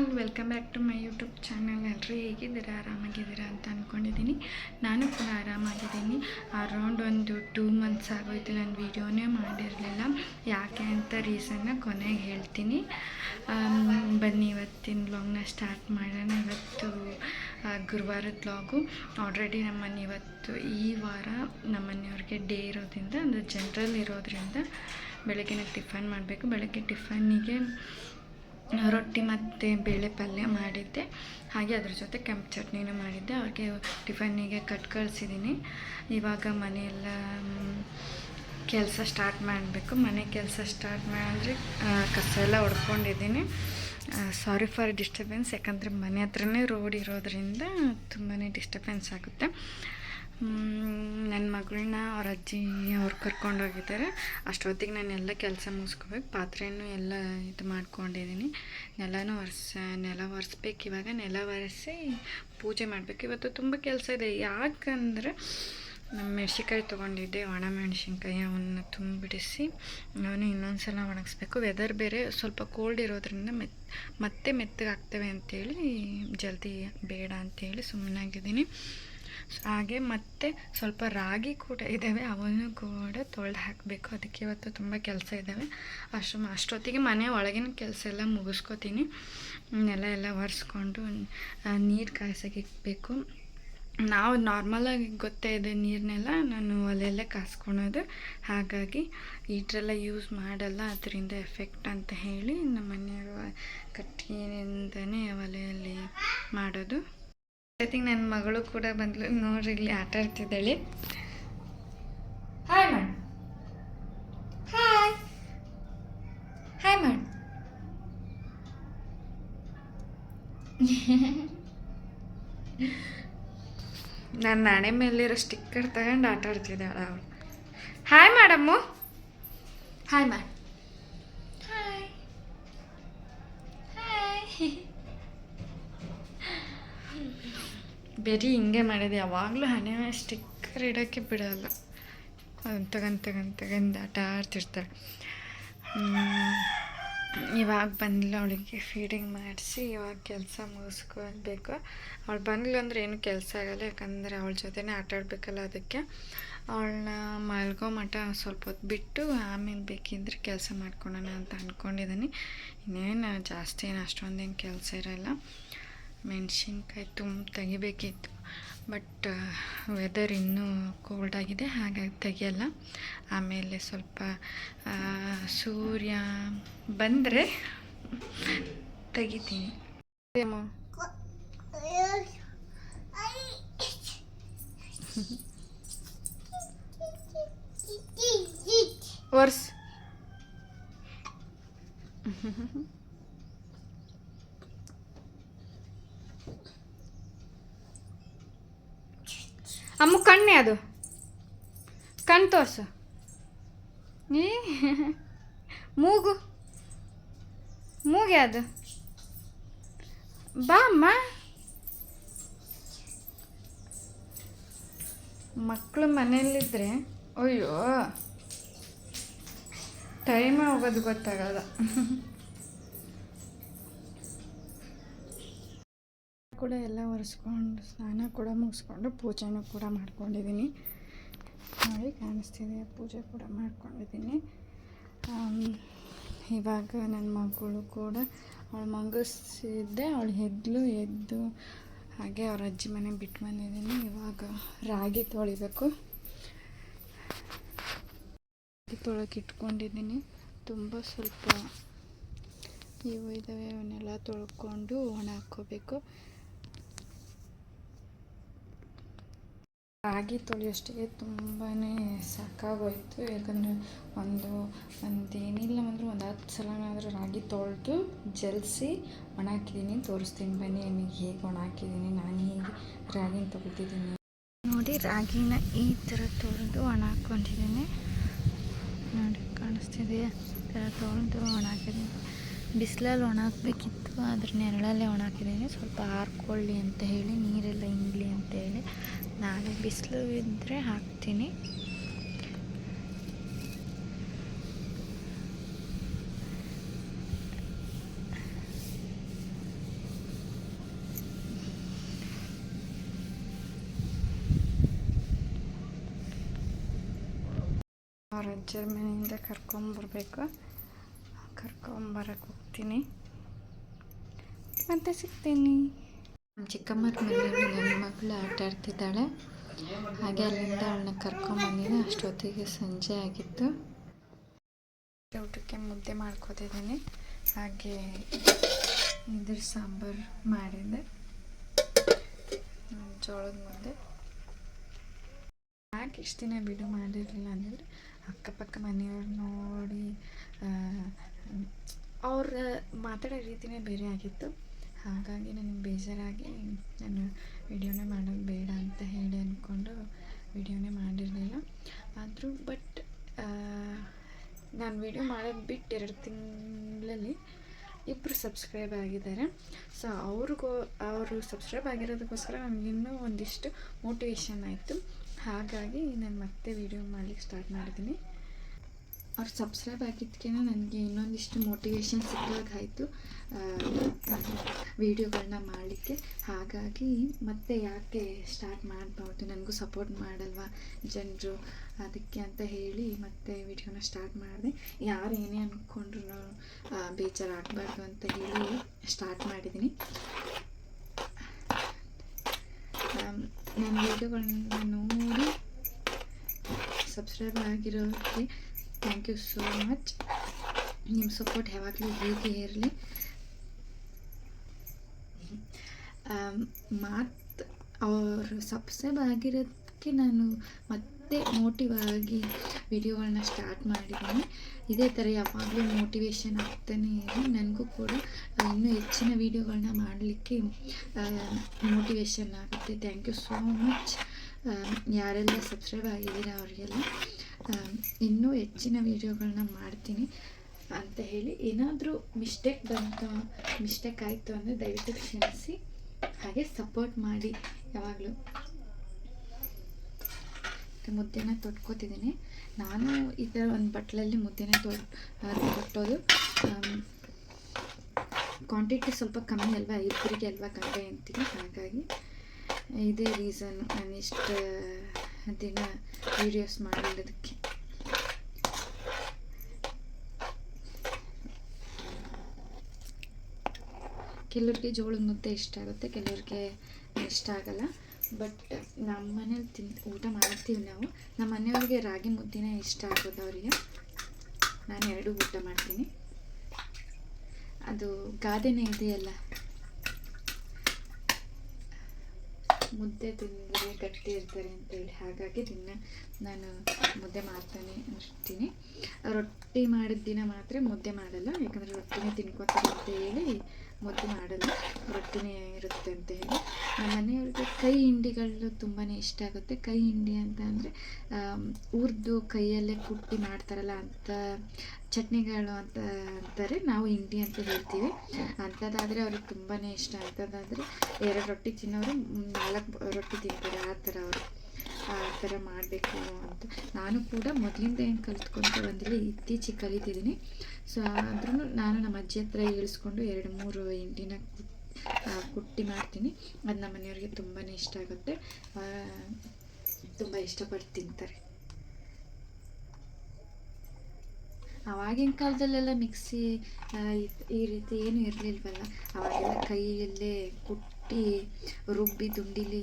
All, welcome back to my YouTube channel. ಎಲ್ಲರೂ ಹೇಗಿದ್ದೀರಾ, ಆರಾಮಾಗಿದ್ದೀರಾ ಅಂತ ಅಂದ್ಕೊಂಡಿದ್ದೀನಿ. ನಾನು ಕೂಡ ಆರಾಮಾಗಿದ್ದೀನಿ. ಅರೌಂಡ್ ಒಂದು 2 months ಆಗೋಯ್ತು ನಾನು ವೀಡಿಯೋನೇ ಮಾಡಿರಲಿಲ್ಲ. ಯಾಕೆ ಅಂತ ರೀಸನ್ನ ಕೊನೆಗೆ ಹೇಳ್ತೀನಿ. ಬನ್ನಿ ಇವತ್ತಿನ ವ್ಲಾಗ್ನ ಸ್ಟಾರ್ಟ್ ಮಾಡೋಣ. ಇವತ್ತು ಗುರುವಾರದ ವ್ಲಾಗು. ಆಲ್ರೆಡಿ ನಮ್ಮನೆ ಇವತ್ತು ಈ ವಾರ ನಮ್ಮನೆಯವ್ರಿಗೆ ಡೇ ಇರೋದ್ರಿಂದ, ಅಂದರೆ ಜನರಲ್ ಇರೋದ್ರಿಂದ ಬೆಳಗ್ಗೆ ಟಿಫನ್ ಮಾಡಬೇಕು. ಬೆಳಗ್ಗೆ ಟಿಫನ್ನಿಗೆ ರೊಟ್ಟಿ ಮತ್ತು ಬೇಳೆ ಪಲ್ಯ ಮಾಡಿದ್ದೆ, ಹಾಗೆ ಅದ್ರ ಜೊತೆ ಕೆಂಪು ಚಟ್ನಿನೂ ಮಾಡಿದ್ದೆ. ಅವ್ರಿಗೆ ಟಿಫನ್ನಿಗೆ ಕಳಿಸಿದ್ದೀನಿ. ಇವಾಗ ಮನೆಯೆಲ್ಲ ಕೆಲಸ ಸ್ಟಾರ್ಟ್ ಮಾಡಬೇಕು. ಮನೆ ಕೆಲಸ ಸ್ಟಾರ್ಟ್ ಮಾಡಿದ್ರೆ ಕಸ ಎಲ್ಲ ಹೊಡ್ಕೊಂಡಿದ್ದೀನಿ. ಸಾರಿ ಫಾರ್ ಡಿಸ್ಟರ್ಬೆನ್ಸ್, ಯಾಕಂದರೆ ಮನೆ ಹತ್ರನೇ ರೋಡ್ ಇರೋದ್ರಿಂದ ತುಂಬಾ ಡಿಸ್ಟರ್ಬೆನ್ಸ್ ಆಗುತ್ತೆ. ನನ್ನ ಮಗಳನ್ನ ಅವ್ರ ಅಜ್ಜಿ ಅವ್ರು ಕರ್ಕೊಂಡೋಗಿದ್ದಾರೆ. ಅಷ್ಟೊತ್ತಿಗೆ ನಾನು ಎಲ್ಲ ಕೆಲಸ ಮುಗಿಸ್ಕೋಬೇಕು. ಪಾತ್ರೆನೂ ಎಲ್ಲ ಇದು ಮಾಡ್ಕೊಂಡಿದ್ದೀನಿ. ನೆಲ ಒರೆಸ್ಬೇಕು. ಇವಾಗ ನೆಲ ಒರೆಸಿ ಪೂಜೆ ಮಾಡಬೇಕು. ಇವತ್ತು ತುಂಬ ಕೆಲಸ ಇದೆ. ಯಾಕಂದರೆ ನಮ್ಮ ಮೆಣಸಿನ್ಕಾಯಿ ತೊಗೊಂಡಿದ್ದೆ, ಒಣ ಮೆಣಸಿನ್ಕಾಯಿ, ಅವನ್ನ ತುಂಬಿಡಿಸಿ ಅವನು ಇನ್ನೊಂದು ಸಲ ಒಣಗಿಸ್ಬೇಕು. ವೆದರ್ ಬೇರೆ ಸ್ವಲ್ಪ ಕೋಲ್ಡ್ ಇರೋದ್ರಿಂದ ಮತ್ತೆ ಮೆತ್ತಗಾಗ್ತವೆ ಅಂಥೇಳಿ ಜಲ್ದಿ ಬೇಡ ಅಂಥೇಳಿ ಸುಮ್ಮನಾಗಿದ್ದೀನಿ. ಹಾಗೆ ಮತ್ತು ಸ್ವಲ್ಪ ರಾಗಿ ಕೂಡ ಇದ್ದಾವೆ, ಅವನ್ನು ಕೂಡ ತೊಳೆದು ಹಾಕಬೇಕು. ಅದಕ್ಕೆ ಇವತ್ತು ತುಂಬ ಕೆಲಸ ಇದ್ದಾವೆ. ಅಷ್ಟೊತ್ತಿಗೆ ಮನೆ ಒಳಗಿನ ಕೆಲಸ ಎಲ್ಲ ಮುಗಿಸ್ಕೊತೀನಿ. ನೆಲ ಎಲ್ಲ ಒರೆಸ್ಕೊಂಡು ನೀರು ಕಾಯ್ಸೋಕೆ ಇಕ್ಬೇಕು. ನಾವು ನಾರ್ಮಲಾಗಿ ಗೊತ್ತೇ ಇದೆ, ನೀರನ್ನೆಲ್ಲ ನಾನು ಒಲೆಯಲ್ಲೇ ಕಾಸ್ಕೊಳೋದು. ಹಾಗಾಗಿ ಹೀಟ್ರೆಲ್ಲ ಯೂಸ್ ಮಾಡಲ್ಲ, ಅದರಿಂದ ಎಫೆಕ್ಟ್ ಅಂತ ಹೇಳಿ ನಮ್ಮ ಮನೆಯವರು ಕಟ್ಟಿಗೆಯಿಂದನೇ ಒಲೆಯಲ್ಲಿ ಮಾಡೋದು. ಜೊತೆಗೆ ನನ್ನ ಮಗಳು ಕೂಡ ಬಂದ್ಲು. ನೋಡ್ರಿ, ಇಲ್ಲಿ ಆಟ ಆಡ್ತಿದ್ದಾಳೆ. ಹಾಯ್ ಮಾಡು, ಹಾಯ್ ಹಾಯ್ ಮಾಡು. ನನ್ನ ನಾಣೆ ಮೇಲಿರೋ ಸ್ಟಿಕ್ಕರ್ ತಗೊಂಡು ಆಟ ಆಡ್ತಿದ್ದಾಳೆ ಅವಳು. ಹಾಯ್ ಮಾಡಮ್ಮ, ಹಾಯ್ ಮಾಡು, ಹಾಯ್ ಹಾಯ್. ಬರೀ ಹಿಂಗೆ ಮಾಡಿದೆ. ಯಾವಾಗಲೂ ಹಣೆ ಸ್ಟಿಕ್ಕರ್ ಇಡೋಕ್ಕೆ ಬಿಡೋಲ್ಲ. ಅದನ್ನು ತಗೊಂಡು ಆಟ ಆಡ್ತಿರ್ತಾಳೆ. ಇವಾಗ ಬಂದಿಲ್ಲ, ಅವಳಿಗೆ ಫೀಡಿಂಗ್ ಮಾಡಿಸಿ ಇವಾಗ ಕೆಲಸ ಮುಗಿಸ್ಕೊಳ್ಬೇಕು. ಅವಳು ಬಂದಿಲ್ಲ ಅಂದರೆ ಏನೂ ಕೆಲಸ ಆಗೋಲ್ಲ, ಯಾಕಂದರೆ ಅವಳ ಜೊತೆನೇ ಆಟ ಆಡಬೇಕಲ್ಲ. ಅದಕ್ಕೆ ಅವಳನ್ನ ಮಲ್ಗೋ ಮಟ್ಟ ಸ್ವಲ್ಪ ಹೊತ್ತು ಬಿಟ್ಟು ಆಮೇಲೆ ಬೇಕಿದ್ರೆ ಕೆಲಸ ಮಾಡ್ಕೊಳೋಣ ಅಂತ ಅಂದ್ಕೊಂಡಿದ್ದೀನಿ. ಇನ್ನೇನು ಜಾಸ್ತಿ ಏನು ಅಷ್ಟೊಂದೇನು ಕೆಲಸ ಇರೋಲ್ಲ. ಮೆಣಸಿನ್ಕಾಯಿ ತೆಗಿಬೇಕಿತ್ತು, ಬಟ್ ವೆದರ್ ಇನ್ನೂ ಕೋಲ್ಡ್ ಆಗಿದೆ, ಹಾಗಾಗಿ ತೆಗಿಯಲ್ಲ. ಆಮೇಲೆ ಸ್ವಲ್ಪ ಸೂರ್ಯ ಬಂದರೆ ತೆಗಿತೀನಿ. ವರ್ಸ್ ಅಮ್ಮ ಕಣ್ಣೆ, ಅದು ಕಣ್ಣು ತೋರ್ಸು. ನೀ ಮೂಗೆ ಅದು ಬಾ ಅಮ್ಮ. ಮಕ್ಕಳು ಮನೆಯಲ್ಲಿದ್ದರೆ ಅಯ್ಯೋ ಟೈಮೇ ಹೋಗೋದು ಗೊತ್ತಾಗಲ್ಲ. ಕೂಡ ಎಲ್ಲ ಒರೆಸ್ಕೊಂಡು ಸ್ನಾನ ಕೂಡ ಮುಗಿಸ್ಕೊಂಡು ಪೂಜೆನೂ ಕೂಡ ಮಾಡ್ಕೊಂಡಿದ್ದೀನಿ. ನೋಡಿ ಕಾಣಿಸ್ತಿದೆ, ಪೂಜೆ ಕೂಡ ಮಾಡ್ಕೊಂಡಿದ್ದೀನಿ. ಇವಾಗ ನನ್ನ ಮಗಳು ಕೂಡ ಅವಳು ಮಗಸಿದ್ದೆ, ಅವಳು ಎದ್ದು ಹಾಗೆ ಅವ್ರ ಅಜ್ಜಿ ಮನೆ ಬಿಟ್ಟು ಬಂದಿದ್ದೀನಿ. ಇವಾಗ ರಾಗಿ ತೊಳಿಬೇಕು. ರಾಗಿ ತೊಳಕ್ಕೆ ಇಟ್ಕೊಂಡಿದ್ದೀನಿ. ತುಂಬ ಸ್ವಲ್ಪ ಇವು ಇದ್ದಾವೆ, ಅವನ್ನೆಲ್ಲ ತೊಳ್ಕೊಂಡು ಒಣ ಹಾಕ್ಕೋಬೇಕು. ರಾಗಿ ತೊಳೆಯೋಷ್ಟಿಗೆ ತುಂಬಾ ಸಾಕಾಗೋಯ್ತು. ಯಾಕಂದರೆ ಒಂದೇನಿಲ್ಲ ಅಂದರೆ ಒಂದು 10 ಸಲನಾದರೂ ರಾಗಿ ತೊಳೆದು ಜಲಿಸಿ ಒಣ ಹಾಕಿದ್ದೀನಿ. ತೋರಿಸ್ತೀನಿ ಬನ್ನಿ ನಿಮಗೆ ಹೇಗೆ ಒಣ ಹಾಕಿದ್ದೀನಿ. ನಾನು ಹೇಗೆ ರಾಗಿನ ತೊಗೊಳ್ತಿದ್ದೀನಿ ನೋಡಿ. ರಾಗಿನ ಈ ಥರ ತೊಳೆದು ಒಣ ಹಾಕ್ಕೊಂಡಿದ್ದೀನಿ. ನೋಡಿ ಕಾಣಿಸ್ತಿದೆಯಾ? ಈ ಥರ ತೊಳೆದು ಒಣ ಹಾಕಿದ್ದೀನಿ. ಬಿಸಿಲಲ್ಲಿ ಒಣ ಹಾಕಬೇಕಿತ್ತು, ಅದ್ರ ನೆರಳಲ್ಲೇ ಒಣ ಹಾಕಿದ್ದೀನಿ. ಸ್ವಲ್ಪ ಹಾರ್ಕೊಳ್ಳಿ ಅಂತ ಹೇಳಿ, ನೀರೆಲ್ಲ ಇಂಗಲಿ ಅಂತ ಹೇಳಿ. ನಾಳೆ ಬಿಸಿಲು ಇದ್ದರೆ ಹಾಕ್ತೀನಿ. ಅವ್ರ ಅಜ್ಜರ ಮನೆಯಿಂದ ಕರ್ಕೊಂಬರ್ಬೇಕು. ಕರ್ಕೊಂಬರಕ್ಕೆ ಹೋಗ್ತೀನಿ, ಮತ್ತೆ ಸಿಗ್ತೀನಿ. ನಮ್ಮ ಚಿಕ್ಕಮ್ಮರ ಮನೆಯಲ್ಲಿ ನನ್ನ ಮಗಳು ಆಟ ಆಡ್ತಿದ್ದಾಳೆ. ಹಾಗೆ ಅಲ್ಲಿಂದ ಅವಳನ್ನ ಕರ್ಕೊಂಬಂದಿದ್ದೆ. ಅಷ್ಟೊತ್ತಿಗೆ ಸಂಜೆ ಆಗಿತ್ತು. ಊಟಕ್ಕೆ ಮುದ್ದೆ ಮಾಡ್ಕೋತಿದ್ದೀನಿ. ಹಾಗೆ ಇದ್ರ ಸಾಂಬಾರು ಮಾಡಿದ್ದೆ, ಜೋಳದ ಮುದ್ದೆ. ಯಾಕೆ ಇಷ್ಟು ದಿನ ಬಿಡು ಮಾಡಿರಲಿಲ್ಲ ಅಂದರೆ ಅಕ್ಕಪಕ್ಕ ಮನೆಯವ್ರು ನೋಡಿ ಅವ್ರ ಮಾತಾಡೋ ರೀತಿಯೇ ಬೇರೆ ಆಗಿತ್ತು. ಹಾಗಾಗಿ ನನಗೆ ಬೇಜಾರಾಗಿ ನಾನು ವಿಡಿಯೋನೇ ಮಾಡೋದು ಬೇಡ ಅಂತ ಹೇಳಿ ಅಂದ್ಕೊಂಡು ವಿಡಿಯೋನೇ ಮಾಡಿರಲಿಲ್ಲ. ಆದರೂ ಬಟ್ ನಾನು ವಿಡಿಯೋ ಮಾಡೋದು ಬಿಟ್ಟು 2 ತಿಂಗಳಲ್ಲಿ 2 ಸಬ್ಸ್ಕ್ರೈಬ್ ಆಗಿದ್ದಾರೆ. ಸೊ ಅವರು ಸಬ್ಸ್ಕ್ರೈಬ್ ಆಗಿರೋದಕ್ಕೋಸ್ಕರ ನನಗಿನ್ನೂ ಒಂದಿಷ್ಟು ಮೋಟಿವೇಶನ್ ಆಯಿತು. ಹಾಗಾಗಿ ನಾನು ಮತ್ತೆ ವಿಡಿಯೋ ಮಾಡಲಿಕ್ಕೆ ಸ್ಟಾರ್ಟ್ ಮಾಡಿದ್ದೀನಿ. ಅವ್ರು ಸಬ್ಸ್ಕ್ರೈಬ್ ಆಗಿದ್ದಕ್ಕೆ ನನಗೆ ಇನ್ನೊಂದಿಷ್ಟು ಮೋಟಿವೇಶನ್ ಸಿಕ್ಕಾಗಾಯಿತು ವೀಡಿಯೋಗಳನ್ನ ಮಾಡಲಿಕ್ಕೆ. ಹಾಗಾಗಿ ಮತ್ತೆ ಯಾಕೆ ಸ್ಟಾರ್ಟ್ ಮಾಡಬಾರ್ದು, ನನಗೂ ಸಪೋರ್ಟ್ ಮಾಡಲ್ವಾ ಜನರು, ಅದಕ್ಕೆ ಅಂತ ಹೇಳಿ ಮತ್ತೆ ವಿಡಿಯೋನ ಸ್ಟಾರ್ಟ್ ಮಾಡಿದೆ. ಯಾರು ಏನೇ ಅಂದ್ಕೊಂಡ್ರು ಬೇಜಾರಾಗಬಾರ್ದು ಅಂತ ಹೇಳಿ ಸ್ಟಾರ್ಟ್ ಮಾಡಿದ್ದೀನಿ. ನನ್ನ ವಿಡಿಯೋಗಳನ್ನ ನೋಡಿ ಸಬ್ಸ್ಕ್ರೈಬ್ ಆಗಿರೋಕ್ಕೆ ಥ್ಯಾಂಕ್ ಯು ಸೋ ಮಚ್. ನಿಮ್ಮ ಸಪೋರ್ಟ್ ಯಾವಾಗಲೂ ಹೀಗೆ ಇರಲಿ. ಮತ್ತು ಅವರು ಸಬ್ಸ್ಕ್ರೈಬ್ ಆಗಿರೋದಕ್ಕೆ ನಾನು ಮತ್ತೆ ಮೋಟಿವ್ ಆಗಿ ವಿಡಿಯೋಗಳನ್ನ ಸ್ಟಾರ್ಟ್ ಮಾಡಿದ್ದೀನಿ. ಇದೇ ಥರ ಯಾವಾಗಲೂ ಮೋಟಿವೇಶನ್ ಆಗ್ತಾನೆ ಇರಿ. ನನಗೂ ಕೂಡ ಇನ್ನೂ ಹೆಚ್ಚಿನ ವೀಡಿಯೋಗಳನ್ನ ಮಾಡಲಿಕ್ಕೆ ಮೋಟಿವೇಶನ್ ಆಗುತ್ತೆ. Thank you so much. ಯಾರೆಲ್ಲ ಸಬ್ಸ್ಕ್ರೈಬ್ ಆಗಿದ್ದೀರಾ ಅವರಿಗೆಲ್ಲ ಇನ್ನೂ ಹೆಚ್ಚಿನ ವೀಡಿಯೋಗಳನ್ನ ಮಾಡ್ತೀನಿ ಅಂತ ಹೇಳಿ. ಏನಾದರೂ ಮಿಸ್ಟೇಕ್ ಆಯಿತು ಅಂದರೆ ದಯವಿಟ್ಟು ಕ್ಷಮಿಸಿ. ಹಾಗೆ ಸಪೋರ್ಟ್ ಮಾಡಿ ಯಾವಾಗಲೂ. ಮುದ್ದೆನ ತೊಟ್ಕೋತಿದ್ದೀನಿ ನಾನು. ಈ ಥರ ಒಂದು ಬಟ್ಲಲ್ಲಿ ಮುದ್ದೆನ ತೊಟ್ಟೋದು. ಕ್ವಾಂಟಿಟಿ ಸ್ವಲ್ಪ ಕಮ್ಮಿ ಅಲ್ವಾ, ಇಬ್ಬರಿಗೆ ಅಲ್ವಾ ಗಂಟೆ ಅಂತೀನಿ. ಹಾಗಾಗಿ ಇದೇ ರೀಸನ್ ನಾನು ಇಷ್ಟು ದಿನ ವೀಡಿಯೋಸ್ ಮಾಡಿರೋದಕ್ಕೆ. ಕೆಲವ್ರಿಗೆ ಜೋಳದ ಮುದ್ದೆ ಇಷ್ಟ ಆಗುತ್ತೆ, ಕೆಲವ್ರಿಗೆ ಇಷ್ಟ ಆಗಲ್ಲ. ಬಟ್ ನಮ್ಮ ಮನೇಲಿ ಊಟ ಮಾಡ್ತೀವಿ ನಾವು. ನಮ್ಮ ಮನೆಯವ್ರಿಗೆ ರಾಗಿ ಮುದ್ದೆನೇ ಇಷ್ಟ ಆಗೋದು ಅವರಿಗೆ. ನಾನು 2 ಊಟ ಮಾಡ್ತೀನಿ. ಅದು ಗಾದೆನೇ ಇದೆಯಲ್ಲ, ಮುದ್ದೆ ತಿಂದರೆ ಗಟ್ಟಿ ಇರ್ತಾರೆ ಅಂತೇಳಿ. ಹಾಗಾಗಿ ನಾನು ಮುದ್ದೆ ಮಾಡ್ತಾನೆ ಇರ್ತೀನಿ. ರೊಟ್ಟಿ ಮಾಡಿದ ದಿನ ಮಾತ್ರ ಮುದ್ದೆ ಮಾಡಲ್ಲ, ಯಾಕಂದರೆ ರೊಟ್ಟಿನೇ ತಿನ್ಕೋತಾರೆ ಅಂತ ಹೇಳಿ ಮುದ್ದೆ ಮಾಡಲ್ಲ, ರೊಟ್ಟಿನೇ ಇರುತ್ತೆ ಅಂತ ಹೇಳಿ. ನಮ್ಮ ಮನೆಯವ್ರಿಗೆ ಕೈ ಹಿಂಡಿಗಳು ತುಂಬಾ ಇಷ್ಟ ಆಗುತ್ತೆ. ಕೈ ಹಿಂಡಿ ಅಂತ ಅಂದರೆ ಹುರಿದು ಕೈಯಲ್ಲೇ ಕುಟ್ಟಿ ಮಾಡ್ತಾರಲ್ಲ ಅಂತ ಚಟ್ನಿಗಳು ಅಂತ ಅಂತಾರೆ. ನಾವು ಹಿಂಡಿ ಅಂತ ಹೇಳ್ತೀವಿ. ಅಂಥದ್ದಾದರೆ ಅವ್ರಿಗೆ ತುಂಬಾ ಇಷ್ಟ. ಅಂಥದ್ದಾದರೆ 2 ರೊಟ್ಟಿ ತಿನ್ನೋರು 4 ರೊಟ್ಟಿ ತಿಂತಾರೆ. ಆ ಥರ ಮಾಡಬೇಕು ಅಂತ ನಾನು ಕೂಡ ಮೊದಲಿಂದ ಏನು ಕಲಿತ್ಕೊತ ಬಂದಿಲ್ಲ, ಇತ್ತೀಚೆಗೆ ಕಲಿತಿದ್ದೀನಿ. ಸೊ ಆದ್ರೂ ನಾನು ನಮ್ಮ ಅಜ್ಜಿ ಹತ್ರ ಹೇಳಿಸ್ಕೊಂಡು 2-3 ಹಿಂಡಿನ ಕುಟ್ಟಿ ಮಾಡ್ತೀನಿ. ಅದು ನಮ್ಮ ಮನೆಯವ್ರಿಗೆ ತುಂಬಾ ಇಷ್ಟ ಆಗುತ್ತೆ, ತುಂಬ ಇಷ್ಟಪಟ್ಟು ತಿಂತಾರೆ. ಆವಾಗಿನ ಕಾಲದಲ್ಲೆಲ್ಲ ಮಿಕ್ಸಿ ಈ ರೀತಿ ಏನೂ ಇರಲಿಲ್ವಲ್ಲ. ಆವಾಗೆಲ್ಲ ಕೈಯಲ್ಲೇ ಕುಟ್ಟಿ ರುಬ್ಬಿ ದುಂಡಿಲಿ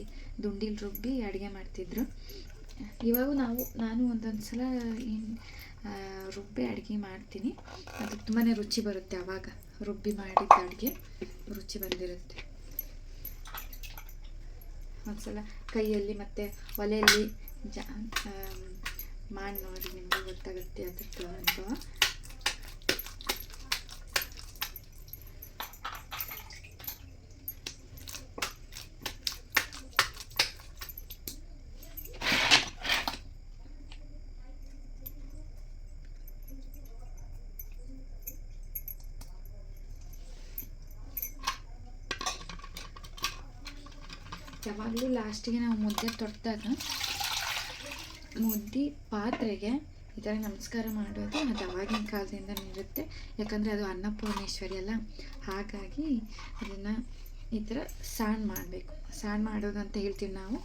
ರುಬ್ಬಿ ಅಡುಗೆ ಮಾಡ್ತಿದ್ರು. ಇವಾಗ ನಾನು ಒಂದೊಂದು ಸಲ ರುಬ್ಬಿ ಅಡುಗೆ ಮಾಡ್ತೀನಿ. ಅದು ತುಂಬಾ ರುಚಿ ಬರುತ್ತೆ. ಆವಾಗ ರುಬ್ಬಿ ಮಾಡಿದ್ದ ಅಡುಗೆ ರುಚಿ ಬಂದಿರುತ್ತೆ. ಒಂದ್ಸಲ ಕೈಯಲ್ಲಿ ಮತ್ತು ಒಲೆಯಲ್ಲಿ ಮಾಡಿ ನೋಡಿ, ನಿಮಗೆ ಗೊತ್ತಾಗುತ್ತೆ ಅದ್ರದ್ದು ಅನುಭವ. ಯಾವಾಗಲೂ ಲಾಸ್ಟಿಗೆ ನಾವು ಮುದ್ದೆ ತೊಟ್ಟಾಗ ಮುದ್ದೆ ಪಾತ್ರೆಗೆ ಈ ಥರ ನಮಸ್ಕಾರ ಮಾಡೋದು ಅದು ಆವಾಗಿನ ಕಾಲದಿಂದನೇ ಇರುತ್ತೆ. ಯಾಕಂದರೆ ಅದು ಅನ್ನಪೂರ್ಣೇಶ್ವರಿ ಅಲ್ಲ. ಹಾಗಾಗಿ ಅದನ್ನು ಈ ಥರ ಸಾಣ್ ಮಾಡಬೇಕು. ಸಾಣ್ ಮಾಡೋದು ಅಂತ ಹೇಳ್ತೀವಿ ನಾವು,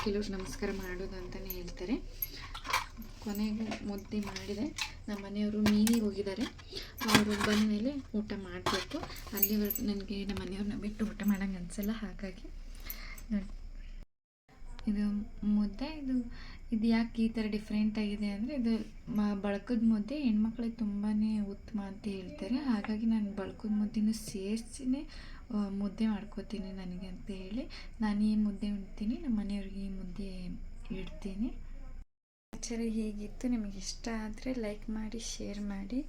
ಕೆಲವ್ರು ನಮಸ್ಕಾರ ಮಾಡೋದು ಅಂತಲೇ ಹೇಳ್ತಾರೆ. ಕೊನೆಗೂ ಮುದ್ದೆ ಮಾಡಿದೆ. ನಮ್ಮ ಮನೆಯವರು ಮೀನಿಗೆ ಹೋಗಿದ್ದಾರೆ, ಅವರು ಬಂದ ಮೇಲೆ ಊಟ ಮಾಡಬೇಕು. ಅಲ್ಲಿವರೆಗೂ ನನಗೆ ನಮ್ಮ ಮನೆಯವ್ರನ್ನ ಬಿಟ್ಟು ಊಟ ಮಾಡೋಂಗೆ ಅನಿಸಲ್ಲ. ಹಾಗಾಗಿ ನೋಡಿ, ಇದು ಮುದ್ದೆ ಇದು ಯಾಕೆ ಈ ಥರ ಡಿಫ್ರೆಂಟ್ ಆಗಿದೆ ಅಂದರೆ, ಇದು ಬಳಕದ ಮುದ್ದೆ ಹೆಣ್ಮಕ್ಳಿಗೆ ತುಂಬಾ ಉತ್ತಮ ಅಂತ ಹೇಳ್ತಾರೆ. ಹಾಗಾಗಿ ನಾನು ಬಳಕದ ಮುದ್ದೆನೂ ಸೇರಿಸಿನೇ ಮುದ್ದೆ ಮಾಡ್ಕೋತೀನಿ ನನಗೆ ಅಂತ ಹೇಳಿ ನಾನು ಈ ಮುದ್ದೆ ಉಣ್ತೀನಿ. ನಮ್ಮ ಮನೆಯವ್ರಿಗೆ ಈ ಮುದ್ದೆ ಇಡ್ತೀನಿ. ಆ್ಯಕ್ಚುಲಿ ಹೀಗಿತ್ತು. ನಿಮಗೆ ಇಷ್ಟ ಆದರೆ ಲೈಕ್ ಮಾಡಿ, ಶೇರ್ ಮಾಡಿ,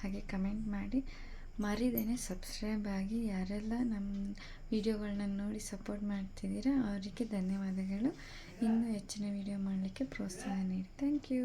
ಹಾಗೆ ಕಮೆಂಟ್ ಮಾಡಿ. ಮರಿದೇನೆ ಸಬ್ಸ್ಕ್ರೈಬ್ ಆಗಿ. ಯಾರೆಲ್ಲ ನಮ್ಮ ವಿಡಿಯೋಗಳನ್ನ ನೋಡಿ ಸಪೋರ್ಟ್ ಮಾಡ್ತಿದ್ದೀರಾ ಅವರಿಗೆ ಧನ್ಯವಾದಗಳು. ಇನ್ನೂ ಹೆಚ್ಚಿನ ವಿಡಿಯೋ ಮಾಡಲಿಕ್ಕೆ ಪ್ರೋತ್ಸಾಹ ನೀಡಿ. Thank you.